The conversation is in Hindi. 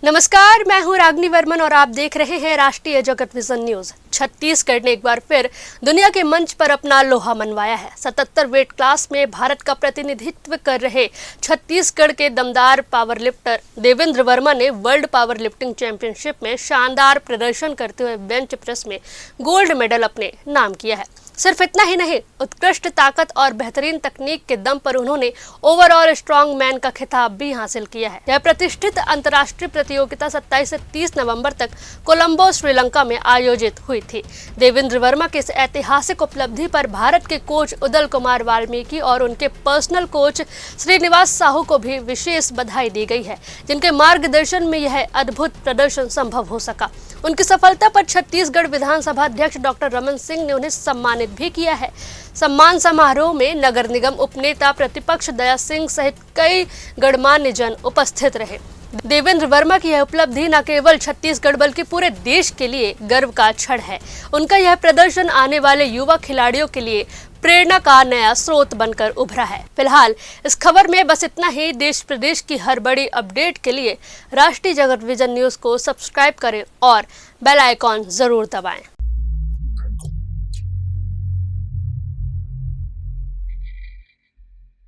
नमस्कार, मैं हूं रागनी वर्मन और आप देख रहे हैं राष्ट्रीय जगत विजन न्यूज। छत्तीसगढ़ ने एक बार फिर दुनिया के मंच पर अपना लोहा मनवाया है। 77 वेट क्लास में भारत का प्रतिनिधित्व कर रहे छत्तीसगढ़ के दमदार पावर लिफ्टर देवेंद्र वर्मा ने वर्ल्ड पावर लिफ्टिंग चैंपियनशिप में शानदार प्रदर्शन करते हुए बेंच प्रेस में गोल्ड मेडल अपने नाम किया है। सिर्फ इतना ही नहीं, उत्कृष्ट ताकत और बेहतरीन तकनीक के दम पर उन्होंने ओवरऑल स्ट्रॉन्ग मैन का खिताब भी हासिल किया है। यह प्रतिष्ठित अंतर्राष्ट्रीय प्रतियोगिता 27 से 30 नवंबर तक कोलंबो, श्रीलंका में आयोजित हुई थी। देवेंद्र वर्मा की इस ऐतिहासिक उपलब्धि पर भारत के कोच उदल कुमार वाल्मीकि और उनके पर्सनल कोच श्रीनिवास साहू को भी विशेष बधाई दी गई है, जिनके मार्गदर्शन में यह अद्भुत प्रदर्शन संभव हो सका। उनकी सफलता पर छत्तीसगढ़ विधानसभा अध्यक्ष डॉक्टर रमन सिंह ने उन्हें सम्मानित भी किया है। सम्मान समारोह में नगर निगम उपनेता प्रतिपक्ष दया सिंह सहित कई गणमान्य जन उपस्थित रहे। देवेंद्र वर्मा की यह उपलब्धि न केवल छत्तीसगढ़ बल्कि पूरे देश के लिए गर्व का क्षण है। उनका यह प्रदर्शन आने वाले युवा खिलाड़ियों के लिए प्रेरणा का नया स्रोत बनकर उभरा है। फिलहाल इस खबर में बस इतना ही। देश प्रदेश की हर बड़ी अपडेट के लिए राष्ट्रीय जगत विजन न्यूज को सब्सक्राइब करें और बेल आइकॉन जरूर दबाएं।